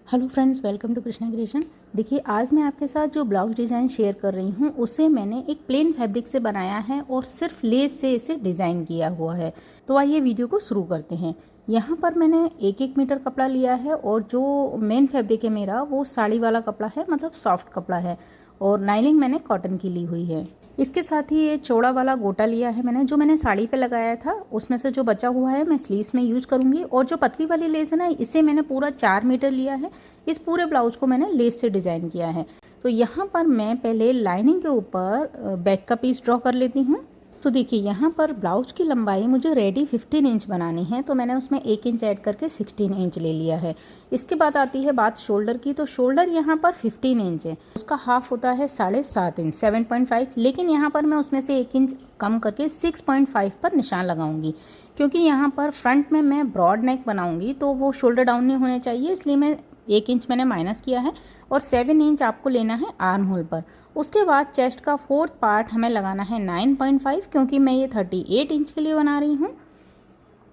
Hello friends, welcome to Krishna creation. देखिए, आज मैं आपके साथ जो ब्लाउज डिज़ाइन शेयर कर रही हूँ उसे मैंने एक प्लेन फैब्रिक से बनाया है और सिर्फ लेस से इसे डिज़ाइन किया हुआ है। तो आइए वीडियो को शुरू करते हैं। यहाँ पर मैंने 1-1 मीटर कपड़ा लिया है और जो मेन फैब्रिक है मेरा वो साड़ी वाला कपड़ा है, मतलब सॉफ्ट कपड़ा है, और लाइनिंग मैंने कॉटन की ली हुई है। इसके साथ ही ये चौड़ा वाला गोटा लिया है मैंने, जो मैंने साड़ी पे लगाया था उसमें से जो बचा हुआ है मैं स्लीव्स में यूज़ करूँगी। और जो पतली वाली लेस है ना, इसे मैंने पूरा 4 मीटर लिया है। इस पूरे ब्लाउज को मैंने लेस से डिज़ाइन किया है। तो यहाँ पर मैं पहले लाइनिंग के ऊपर बैक का पीस ड्रॉ कर लेती हूँ। तो देखिए, यहाँ पर ब्लाउज की लंबाई मुझे रेडी 15 इंच बनानी है, तो मैंने उसमें 1 इंच ऐड करके 16 इंच ले लिया है। इसके बाद आती है बात शोल्डर की। तो शोल्डर यहाँ पर 15 इंच है, उसका हाफ होता है 7.5 इंच 7.5, लेकिन यहाँ पर मैं उसमें से 1 इंच कम करके 6.5 पर निशान लगाऊंगी, क्योंकि यहाँ पर फ्रंट में मैं ब्रॉड नेक बनाऊंगी तो वो शोल्डर डाउन नहीं होने चाहिए, इसलिए मैं 1 इंच मैंने माइनस किया है। और 7 इंच आपको लेना है आर्म होल पर। उसके बाद चेस्ट का 4th पार्ट हमें लगाना है 9.5, क्योंकि मैं ये 38 इंच के लिए बना रही हूँ।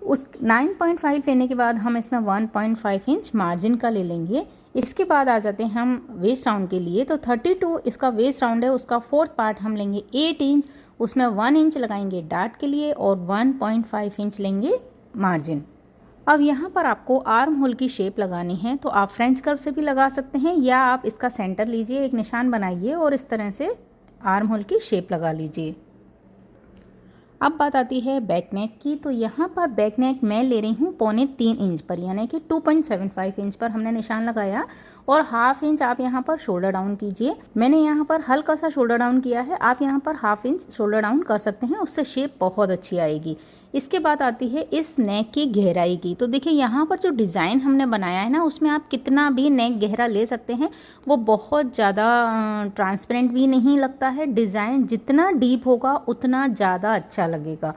उस 9.5 लेने के बाद हम इसमें 1.5 इंच मार्जिन का ले लेंगे। इसके बाद आ जाते हैं हम वेस्ट राउंड के लिए। तो 32 इसका वेस्ट राउंड है, उसका 4th पार्ट हम लेंगे 8 इंच, उसमें 1 इंच लगाएंगे डार्ट के लिए और 1.5 इंच लेंगे मार्जिन। अब यहाँ पर आपको आर्म होल की शेप लगानी है, तो आप फ्रेंच कर्व से भी लगा सकते हैं, या आप इसका सेंटर लीजिए, एक निशान बनाइए और इस तरह से आर्म होल की शेप लगा लीजिए। अब बात आती है बैक नेक की। तो यहाँ पर बैक नेक मैं ले रही हूँ 2.25 इंच पर, यानी कि 2.75 इंच पर हमने निशान लगाया, और हाफ इंच आप यहाँ पर शोल्डर डाउन कीजिए। मैंने यहाँ पर हल्का सा शोल्डर डाउन किया है, आप यहाँ पर हाफ इंच शोल्डर डाउन कर सकते हैं, उससे शेप बहुत अच्छी आएगी। इसके बाद आती है इस नेक की गहराई की। तो देखिए, यहाँ पर जो डिज़ाइन हमने बनाया है ना, उसमें आप कितना भी नेक गहरा ले सकते हैं, वो बहुत ज़्यादा ट्रांसपेरेंट भी नहीं लगता है। डिज़ाइन जितना डीप होगा उतना ज़्यादा अच्छा लगेगा।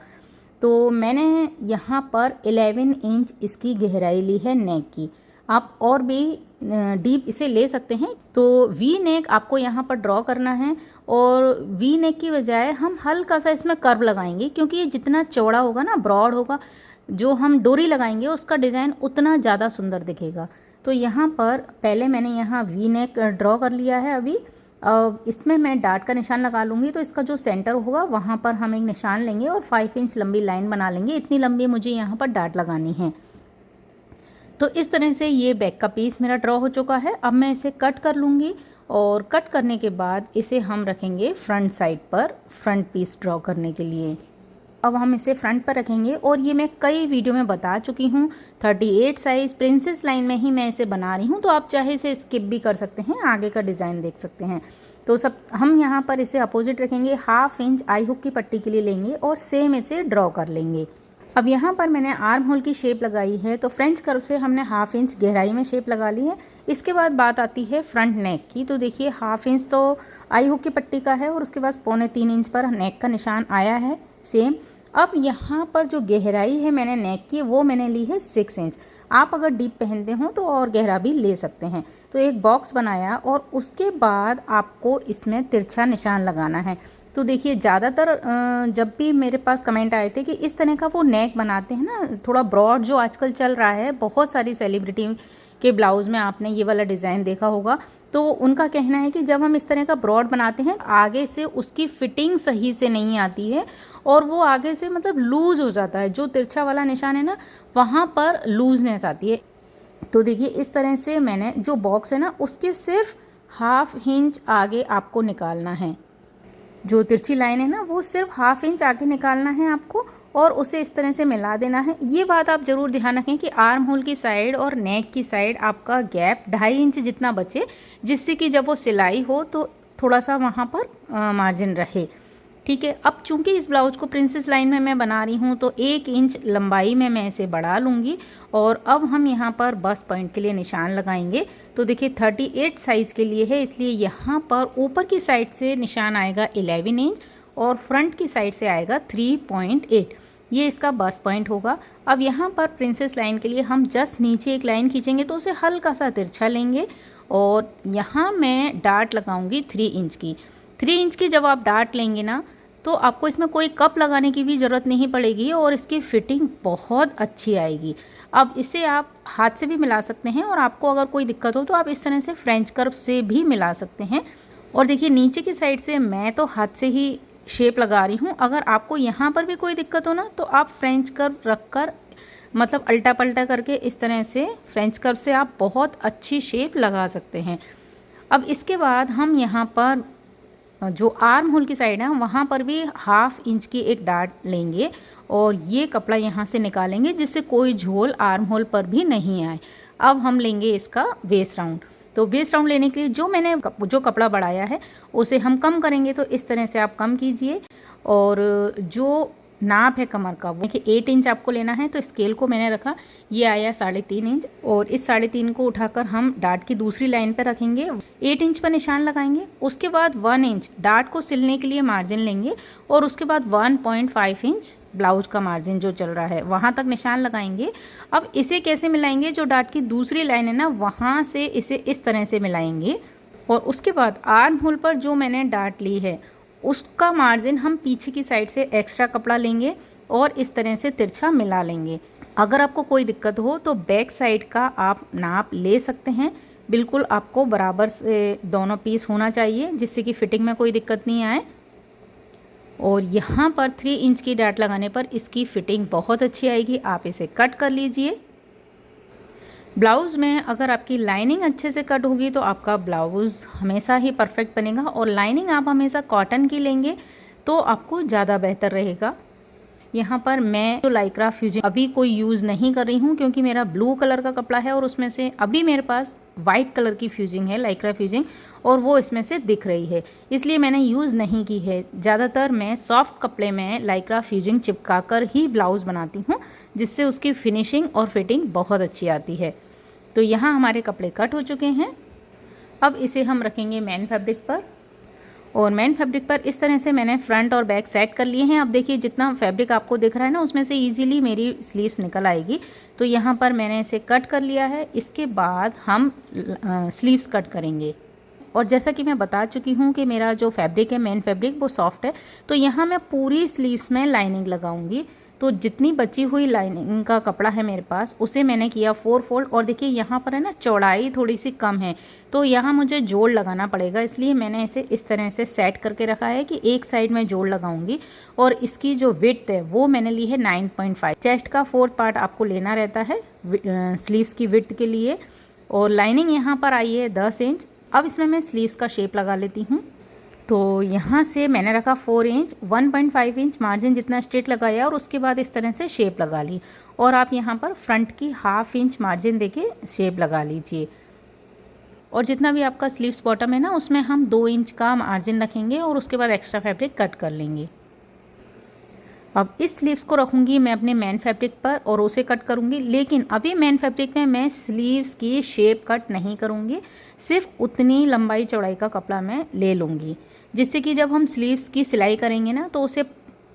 तो मैंने यहाँ पर 11 इंच इसकी गहराई ली है नेक की। आप और भी डीप इसे ले सकते हैं। तो वी नेक आपको यहाँ पर ड्रॉ करना है, और वी नेक की बजाय हम हल्का सा इसमें कर्व लगाएंगे, क्योंकि ये जितना चौड़ा होगा ना, ब्रॉड होगा, जो हम डोरी लगाएंगे उसका डिज़ाइन उतना ज़्यादा सुंदर दिखेगा। तो यहाँ पर पहले मैंने यहाँ वी नेक ड्रॉ कर लिया है। अभी इसमें मैं डार्ट का निशान लगा लूँगी। तो इसका जो सेंटर होगा वहाँ पर हम एक निशान लेंगे और 5 इंच लंबी लाइन बना लेंगे। इतनी लंबी मुझे यहाँ पर डार्ट लगानी है। तो इस तरह से ये बैक का पीस मेरा ड्रॉ हो चुका है। अब मैं इसे कट कर लूँगी, और कट करने के बाद इसे हम रखेंगे फ्रंट साइड पर, फ्रंट पीस ड्रॉ करने के लिए। अब हम इसे फ्रंट पर रखेंगे, और ये मैं कई वीडियो में बता चुकी हूँ। 38 साइज़ प्रिंसेस लाइन में ही मैं इसे बना रही हूँ, तो आप चाहे इसे स्किप भी कर सकते हैं, आगे का डिज़ाइन देख सकते हैं। तो सब हम यहाँ पर इसे अपोजिट रखेंगे, हाफ इंच आई हुक की पट्टी के लिए लेंगे और सेम इसे ड्रॉ कर लेंगे। अब यहाँ पर मैंने आर्म होल की शेप लगाई है, तो फ्रेंच कर्व से हमने हाफ इंच गहराई में शेप लगा ली है। इसके बाद बात आती है फ्रंट नेक की। तो देखिए, हाफ इंच तो आई हुक की पट्टी का है, और उसके बाद 2.25 इंच पर नेक का निशान आया है सेम। अब यहाँ पर जो गहराई है मैंने नेक की, वो मैंने ली है 6 इंच। आप अगर डीप पहनते हो तो और गहरा भी ले सकते हैं। तो एक बॉक्स बनाया, और उसके बाद आपको इसमें तिरछा निशान लगाना है। तो देखिए, ज़्यादातर जब भी मेरे पास कमेंट आए थे कि इस तरह का वो नेक बनाते हैं ना, थोड़ा ब्रॉड, जो आजकल चल रहा है, बहुत सारी सेलिब्रिटी के ब्लाउज़ में आपने ये वाला डिज़ाइन देखा होगा। तो उनका कहना है कि जब हम इस तरह का ब्रॉड बनाते हैं, आगे से उसकी फिटिंग सही से नहीं आती है, और वो आगे से मतलब लूज़ हो जाता है। जो तिरछा वाला निशान है ना, वहाँ पर लूजनेस आती है। तो देखिए, इस तरह से मैंने जो बॉक्स है ना, उसके सिर्फ हाफ इंच आगे आपको निकालना है। जो तिरछी लाइन है ना, वो सिर्फ हाफ इंच आगे निकालना है आपको, और उसे इस तरह से मिला देना है। ये बात आप ज़रूर ध्यान रखें कि आर्म होल की साइड और नेक की साइड आपका गैप 2.5 इंच जितना बचे, जिससे कि जब वो सिलाई हो तो थोड़ा सा वहाँ पर मार्जिन रहे। ठीक है। अब चूंकि इस ब्लाउज को प्रिंसेस लाइन में मैं बना रही हूँ, तो 1 इंच लंबाई में मैं इसे बढ़ा लूँगी, और अब हम यहाँ पर बस पॉइंट के लिए निशान लगाएंगे। तो देखिए, 38 साइज़ के लिए है, इसलिए यहाँ पर ऊपर की साइड से निशान आएगा 11 इंच, और फ्रंट की साइड से आएगा 3.8। ये इसका बस पॉइंट होगा। अब यहाँ पर प्रिंसेस लाइन के लिए हम जस्ट नीचे एक लाइन खींचेंगे, तो उसे हल्का सा तिरछा लेंगे, और यहाँ मैं डार्ट लगाऊंगी 3 इंच की। 3 इंच की जब आप डार्ट लेंगे ना, तो आपको इसमें कोई कप लगाने की भी ज़रूरत नहीं पड़ेगी, और इसकी फिटिंग बहुत अच्छी आएगी। अब इसे आप हाथ से भी मिला सकते हैं और आपको अगर कोई दिक्कत हो तो आप इस तरह से फ्रेंच कर्व से भी मिला सकते हैं। और देखिए नीचे की साइड से मैं तो हाथ से ही शेप लगा रही हूँ। अगर आपको यहाँ पर भी कोई दिक्कत हो ना तो आप फ्रेंच कर्व रख कर मतलब अल्टा पल्टा करके इस तरह से फ्रेंच कर्व से आप बहुत अच्छी शेप लगा सकते हैं। अब इसके बाद हम यहाँ पर जो आर्म होल की साइड है वहाँ पर भी 1/2 इंच की एक डाट लेंगे और ये कपड़ा यहाँ से निकालेंगे जिससे कोई झोल आर्म होल पर भी नहीं आए। अब हम लेंगे इसका वेस्ट राउंड। तो वेस्ट राउंड लेने के लिए जो मैंने जो कपड़ा बढ़ाया है उसे हम कम करेंगे, तो इस तरह से आप कम कीजिए। और जो नाप है कमर का वो देखिए 8 इंच आपको लेना है। तो स्केल को मैंने रखा, ये आया 3.5 इंच और इस 3.5 को उठाकर हम डाट की दूसरी लाइन पर रखेंगे, 8 इंच पर निशान लगाएंगे। उसके बाद 1 इंच डाट को सिलने के लिए मार्जिन लेंगे और उसके बाद 1.5 इंच ब्लाउज का मार्जिन जो चल रहा है वहाँ तक निशान लगाएंगे। अब इसे कैसे मिलाएंगे, जो डाट की दूसरी लाइन है ना वहाँ से इसे इस तरह से मिलाएंगे और उसके बाद आर्म होल पर जो मैंने डाट ली है उसका मार्जिन हम पीछे की साइड से एक्स्ट्रा कपड़ा लेंगे और इस तरह से तिरछा मिला लेंगे। अगर आपको कोई दिक्कत हो तो बैक साइड का आप नाप ले सकते हैं। बिल्कुल आपको बराबर से दोनों पीस होना चाहिए जिससे कि फिटिंग में कोई दिक्कत नहीं आए। और यहाँ पर 3 इंच की डाट लगाने पर इसकी फिटिंग बहुत अच्छी आएगी। आप इसे कट कर लीजिए। ब्लाउज़ में अगर आपकी लाइनिंग अच्छे से कट होगी तो आपका ब्लाउज़ हमेशा ही परफेक्ट बनेगा और लाइनिंग आप हमेशा कॉटन की लेंगे तो आपको ज़्यादा बेहतर रहेगा। यहाँ पर मैं जो लाइक्रा फ्यूजिंग अभी कोई यूज़ नहीं कर रही हूँ क्योंकि मेरा ब्लू कलर का कपड़ा है और उसमें से अभी मेरे पास वाइट कलर की फ्यूजिंग है, लाइक्रा फ्यूजिंग, और वो इसमें से दिख रही है, इसलिए मैंने यूज़ नहीं की है। ज़्यादातर मैं सॉफ्ट कपड़े में लाइक्रा फ्यूजिंग चिपका कर ही ब्लाउज़ बनाती हूँ जिससे उसकी फिनिशिंग और फिटिंग बहुत अच्छी आती है। तो यहाँ हमारे कपड़े कट हो चुके हैं। अब इसे हम रखेंगे मैन फैब्रिक पर और मैन फैब्रिक पर इस तरह से मैंने फ्रंट और बैक सेट कर लिए हैं। अब देखिए जितना फैब्रिक आपको दिख रहा है ना उसमें से इजीली मेरी स्लीव्स निकल आएगी। तो यहाँ पर मैंने इसे कट कर लिया है। इसके बाद हम स्लीव्स कट करेंगे और जैसा कि मैं बता चुकी हूँ कि मेरा जो फैब्रिक है मैन फैब्रिक वो सॉफ्ट है, तो यहाँ मैं पूरी स्लीव्स में लाइनिंग लगाऊंगी। तो जितनी बची हुई लाइनिंग का कपड़ा है मेरे पास उसे मैंने किया 4 फोल्ड। और देखिए यहाँ पर है ना चौड़ाई थोड़ी सी कम है तो यहाँ मुझे जोड़ लगाना पड़ेगा, इसलिए मैंने इसे इस तरह से सेट करके रखा है कि एक साइड में जोड़ लगाऊंगी। और इसकी जो विड्थ है वो मैंने ली है 9.5। चेस्ट का 4th पार्ट आपको लेना रहता है स्लीव्स की विड्थ के लिए। और लाइनिंग यहाँ पर आई है 10 इंच। अब इसमें मैं स्लीव्स का शेप लगा लेती हूँ। तो यहाँ से मैंने रखा 4 इंच, 1.5 इंच मार्जिन जितना स्ट्रेट लगाया और उसके बाद इस तरह से शेप लगा ली। और आप यहाँ पर फ्रंट की 1/2 इंच मार्जिन देके शेप लगा लीजिए। और जितना भी आपका स्लीव्स बॉटम है ना उसमें हम 2 इंच का मार्जिन रखेंगे और उसके बाद एक्स्ट्रा फैब्रिक कट कर लेंगे। अब इस स्लीव्स को रखूँगी मैं अपने मैन फैब्रिक पर और उसे कट करूँगी, लेकिन अभी मैन फैब्रिक में मैं स्लीव्स की शेप कट नहीं करूँगी, सिर्फ उतनी लंबाई चौड़ाई का कपड़ा मैं ले लूँगी जिससे कि जब हम स्लीव्स की सिलाई करेंगे ना तो उसे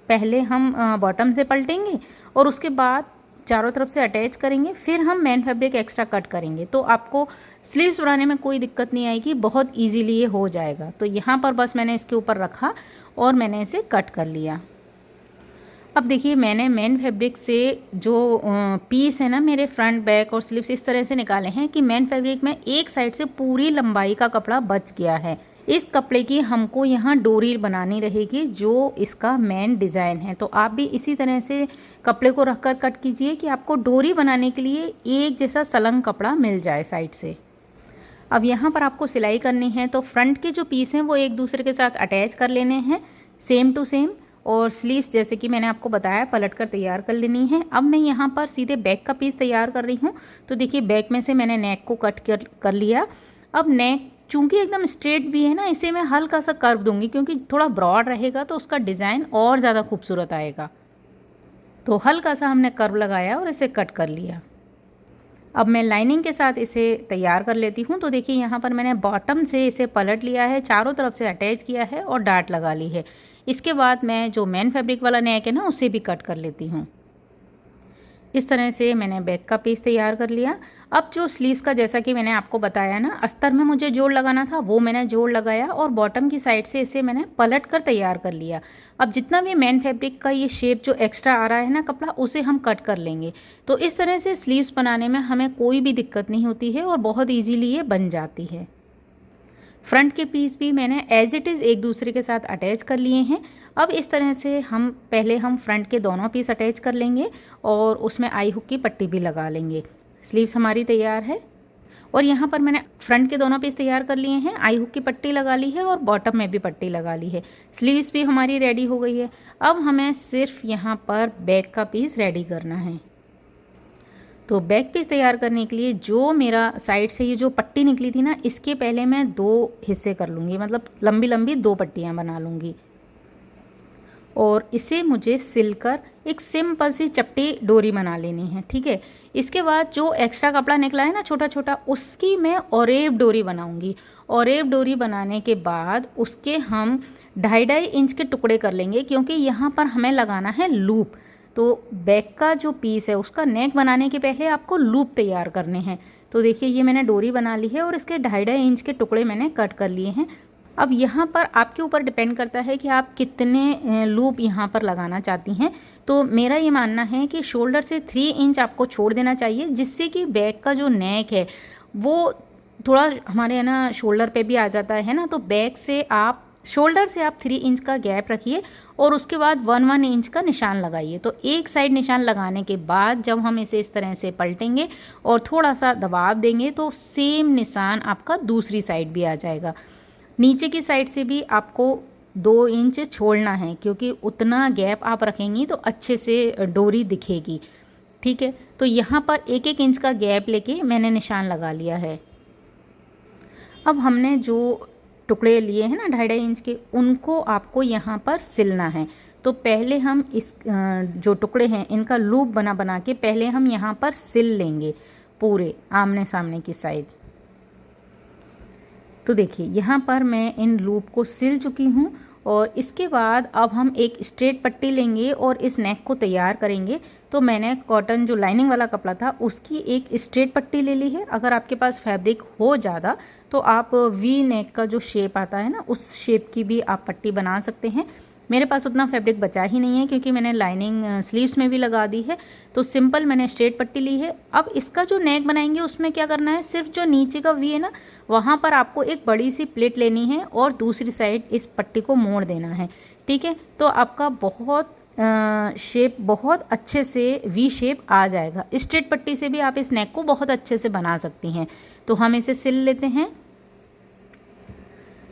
पहले हम बॉटम से पलटेंगे और उसके बाद चारों तरफ से अटैच करेंगे, फिर हम मैन फैब्रिक एक्स्ट्रा कट करेंगे। तो आपको स्लीव्स बनाने में कोई दिक्कत नहीं आएगी, बहुत ईजीली ये हो जाएगा। तो यहाँ पर बस मैंने इसके ऊपर रखा और मैंने इसे कट कर लिया। अब देखिए मैंने मैन फैब्रिक से जो पीस है ना मेरे फ्रंट बैक और स्लीव्स इस तरह से निकाले हैं कि मैन फैब्रिक में एक साइड से पूरी लंबाई का कपड़ा बच गया है। इस कपड़े की हमको यहाँ डोरी बनानी रहेगी जो इसका मेन डिज़ाइन है। तो आप भी इसी तरह से कपड़े को रखकर कट कीजिए कि आपको डोरी बनाने के लिए एक जैसा सलंग कपड़ा मिल जाए साइड से। अब यहाँ पर आपको सिलाई करनी है तो फ्रंट के जो पीस हैं वो एक दूसरे के साथ अटैच कर लेने हैं सेम टू सेम। और स्लीव्स जैसे कि मैंने आपको बताया पलट कर तैयार कर लेनी है। अब मैं यहाँ पर सीधे बैक का पीस तैयार कर रही हूँ। तो देखिए बैक में से मैंने नेक को कट कर लिया। अब नेक चूँकि एकदम स्ट्रेट भी है ना, इसे मैं हल्का सा कर्व दूंगी क्योंकि थोड़ा ब्रॉड रहेगा तो उसका डिज़ाइन और ज़्यादा खूबसूरत आएगा। तो हल्का सा हमने कर्व लगाया और इसे कट कर लिया। अब मैं लाइनिंग के साथ इसे तैयार कर लेती हूँ। तो देखिए यहाँ पर मैंने बॉटम से इसे पलट लिया है, चारों तरफ से अटैच किया है और डाट लगा ली है। इसके बाद मैं जो मैन फैब्रिक वाला नेक है ना उसे भी कट कर लेती हूँ। इस तरह से मैंने बैक का पीस तैयार कर लिया। अब जो स्लीव्स का जैसा कि मैंने आपको बताया ना, अस्तर में मुझे जोड़ लगाना था, वो मैंने जोड़ लगाया और बॉटम की साइड से इसे मैंने पलट कर तैयार कर लिया। अब जितना भी मेन फैब्रिक का ये शेप जो एक्स्ट्रा आ रहा है ना कपड़ा, उसे हम कट कर लेंगे। तो इस तरह से स्लीव्स बनाने में हमें कोई भी दिक्कत नहीं होती है और बहुत ईजीली ये बन जाती है। फ्रंट के पीस भी मैंने एज इट इज़ एक दूसरे के साथ अटैच कर लिए हैं। अब इस तरह से हम फ्रंट के दोनों पीस अटैच कर लेंगे और उसमें आई हुक की पट्टी भी लगा लेंगे। स्लीव्स हमारी तैयार है और यहाँ पर मैंने फ्रंट के दोनों पीस तैयार कर लिए हैं, आई हुक की पट्टी लगा ली है और बॉटम में भी पट्टी लगा ली है। स्लीव्स भी हमारी रेडी हो गई है। अब हमें सिर्फ यहाँ पर बैक का पीस रेडी करना है। तो बैक पीस तैयार करने के लिए जो मेरा साइड से ये जो पट्टी निकली थी ना, इसके पहले मैं 2 हिस्से कर लूँगी, मतलब लंबी लंबी 2 पट्टियाँ बना लूँगी और इसे मुझे सिलकर एक सिंपल सी चपटी डोरी बना लेनी है। ठीक है, इसके बाद जो एक्स्ट्रा कपड़ा निकला है ना छोटा छोटा, उसकी मैं ओरेब डोरी बनाऊंगी। ओरेब डोरी बनाने के बाद उसके हम 2.5 इंच के टुकड़े कर लेंगे, क्योंकि यहाँ पर हमें लगाना है लूप। तो बैक का जो पीस है उसका नेक बनाने के पहले आपको लूप तैयार करने हैं। तो देखिए ये मैंने डोरी बना ली है और इसके 2.5 इंच के टुकड़े मैंने कट कर लिए हैं। अब यहाँ पर आपके ऊपर डिपेंड करता है कि आप कितने लूप यहाँ पर लगाना चाहती हैं। तो मेरा ये मानना है कि शोल्डर से 3 इंच आपको छोड़ देना चाहिए, जिससे कि बैक का जो नेक है वो थोड़ा हमारे है ना शोल्डर पे भी आ जाता है ना। तो बैक से आप शोल्डर से आप 3 इंच का गैप रखिए और उसके बाद 1 इंच का निशान लगाइए। तो एक साइड निशान लगाने के बाद जब हम इसे इस तरह से पलटेंगे और थोड़ा सा दबाव देंगे तो सेम निशान आपका दूसरी साइड भी आ जाएगा। नीचे की साइड से भी आपको 2 इंच छोड़ना है, क्योंकि उतना गैप आप रखेंगी तो अच्छे से डोरी दिखेगी। ठीक है, तो यहाँ पर 1-1 इंच का गैप लेके मैंने निशान लगा लिया है। अब हमने जो टुकड़े लिए हैं ना 2.5 इंच के, उनको आपको यहाँ पर सिलना है। तो पहले हम इस जो टुकड़े हैं इनका लूप बना बना के पहले हम यहाँ पर सिल लेंगे पूरे आमने सामने की साइड। तो देखिए यहाँ पर मैं इन लूप को सिल चुकी हूँ और इसके बाद अब हम एक स्ट्रेट पट्टी लेंगे और इस नेक को तैयार करेंगे। तो मैंने कॉटन जो लाइनिंग वाला कपड़ा था उसकी एक स्ट्रेट पट्टी ले ली है। अगर आपके पास फैब्रिक हो ज़्यादा तो आप वी नेक का जो शेप आता है ना, उस शेप की भी आप पट्टी बना सकते हैं। मेरे पास उतना फैब्रिक बचा ही नहीं है, क्योंकि मैंने लाइनिंग स्लीव्स में भी लगा दी है। तो सिंपल मैंने स्ट्रेट पट्टी ली है। अब इसका जो नेक बनाएंगे उसमें क्या करना है, सिर्फ जो नीचे का वी है ना, वहाँ पर आपको एक बड़ी सी प्लेट लेनी है और दूसरी साइड इस पट्टी को मोड़ देना है। ठीक है, तो आपका बहुत शेप बहुत अच्छे से वी शेप आ जाएगा। स्ट्रेट पट्टी से भी आप इस नेक को बहुत अच्छे से बना सकती हैं। तो हम इसे सिल लेते हैं।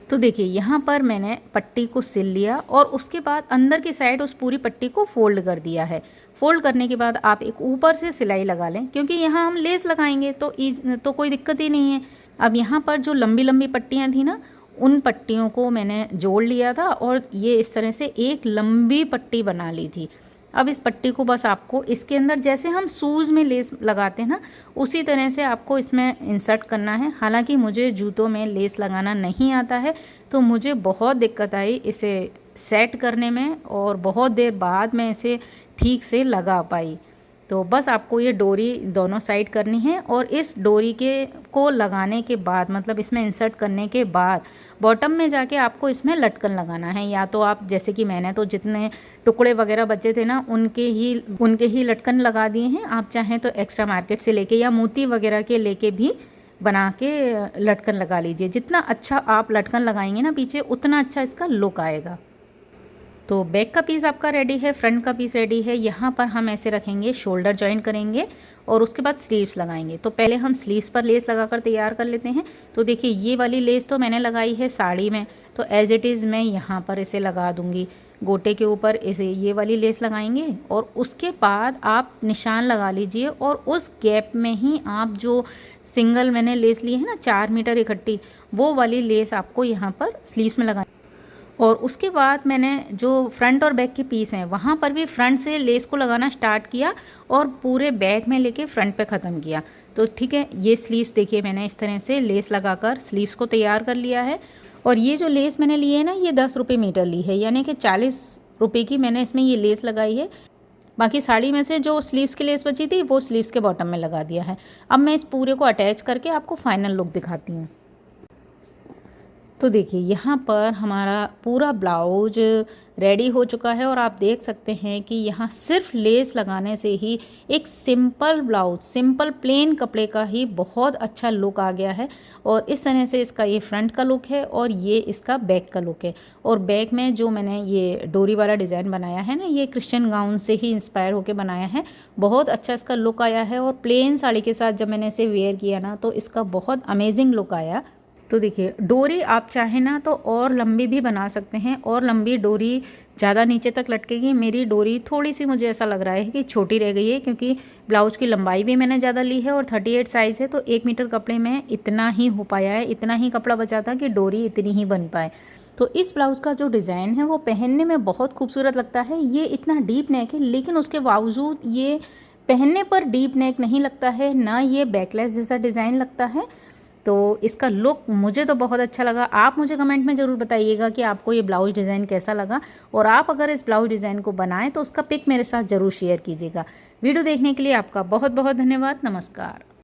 तो देखिए यहाँ पर मैंने पट्टी को सिल लिया और उसके बाद अंदर की साइड उस पूरी पट्टी को फोल्ड कर दिया है। फोल्ड करने के बाद आप एक ऊपर से सिलाई लगा लें, क्योंकि यहाँ हम लेस लगाएंगे तो कोई दिक्कत ही नहीं है। अब यहाँ पर जो लंबी लंबी पट्टियाँ थी ना, उन पट्टियों को मैंने जोड़ लिया था और ये इस तरह से एक लंबी पट्टी बना ली थी। अब इस पट्टी को बस आपको इसके अंदर, जैसे हम शूज़ में लेस लगाते हैं ना, उसी तरह से आपको इसमें इंसर्ट करना है। हालांकि मुझे जूतों में लेस लगाना नहीं आता है, तो मुझे बहुत दिक्कत आई इसे सेट करने में और बहुत देर बाद मैं इसे ठीक से लगा पाई। तो बस आपको ये डोरी दोनों साइड करनी है और इस डोरी को लगाने के बाद, मतलब इसमें इंसर्ट करने के बाद बॉटम में जाके आपको इसमें लटकन लगाना है। या तो आप, जैसे कि मैंने तो जितने टुकड़े वगैरह बचे थे ना, उनके ही लटकन लगा दिए हैं। आप चाहें तो एक्स्ट्रा मार्केट से लेके या मोती वगैरह के लेके भी बना के लटकन लगा लीजिए। जितना अच्छा आप लटकन लगाएंगे ना पीछे, उतना अच्छा इसका लुक आएगा। तो बैक का पीस आपका रेडी है, फ्रंट का पीस रेडी है। यहाँ पर हम ऐसे रखेंगे, शोल्डर जॉइंट करेंगे और उसके बाद स्लीव्स लगाएंगे। तो पहले हम स्लीव्स पर लेस लगाकर तैयार कर लेते हैं। तो देखिए ये वाली लेस तो मैंने लगाई है साड़ी में, तो एज इट इज़ मैं यहाँ पर इसे लगा दूँगी। गोटे के ऊपर इसे ये वाली लेस लगाएंगे और उसके बाद आप निशान लगा लीजिए और उस गैप में ही आप जो सिंगल मैंने लेस ली है ना 4 मीटर इकट्ठी, वो वाली लेस आपको यहाँ पर स्लीव्स में लगानी। और उसके बाद मैंने जो फ्रंट और बैक के पीस हैं वहाँ पर भी फ्रंट से लेस को लगाना स्टार्ट किया और पूरे बैक में लेके फ्रंट पे ख़त्म किया। तो ठीक है, ये स्लीव्स देखिए मैंने इस तरह से लेस लगाकर स्लीव्स को तैयार कर लिया है। और ये जो लेस मैंने ली है ना, ये 10 रुपये मीटर ली है, यानी कि 40 रुपये की मैंने इसमें ये लेस लगाई है। बाकी साड़ी में से जो स्लीव्स की लेस बची थी वो स्लीव्स के बॉटम में लगा दिया है। अब मैं इस पूरे को अटैच करके आपको फाइनल लुक दिखाती हूँ। तो देखिए यहाँ पर हमारा पूरा ब्लाउज रेडी हो चुका है और आप देख सकते हैं कि यहाँ सिर्फ लेस लगाने से ही एक सिंपल ब्लाउज, सिंपल प्लेन कपड़े का ही बहुत अच्छा लुक आ गया है। और इस तरह से इसका ये फ्रंट का लुक है और ये इसका बैक का लुक है। और बैक में जो मैंने ये डोरी वाला डिज़ाइन बनाया है ना, ये क्रिश्चियन गाउन से ही इंस्पायर होकर बनाया है। बहुत अच्छा इसका लुक आया है और प्लेन साड़ी के साथ जब मैंने इसे वेयर किया ना तो इसका बहुत अमेजिंग लुक आया। तो देखिए डोरी आप चाहें ना तो और लंबी भी बना सकते हैं, और लंबी डोरी ज़्यादा नीचे तक लटकेगी। मेरी डोरी थोड़ी सी मुझे ऐसा लग रहा है कि छोटी रह गई है, क्योंकि ब्लाउज की लंबाई भी मैंने ज़्यादा ली है और 38 साइज़ है, तो 1 मीटर कपड़े में इतना ही हो पाया है, इतना ही कपड़ा बचा था कि डोरी इतनी ही बन पाए। तो इस ब्लाउज़ का जो डिज़ाइन है वो पहनने में बहुत खूबसूरत लगता है। ये इतना डीप नेक है, लेकिन उसके बावजूद ये पहनने पर डीप नेक नहीं लगता है, ना ये बैकलेस जैसा डिज़ाइन लगता है। तो इसका लुक मुझे तो बहुत अच्छा लगा। आप मुझे कमेंट में ज़रूर बताइएगा कि आपको ये ब्लाउज डिज़ाइन कैसा लगा, और आप अगर इस ब्लाउज डिज़ाइन को बनाएं तो उसका पिक मेरे साथ ज़रूर शेयर कीजिएगा। वीडियो देखने के लिए आपका बहुत बहुत धन्यवाद। नमस्कार।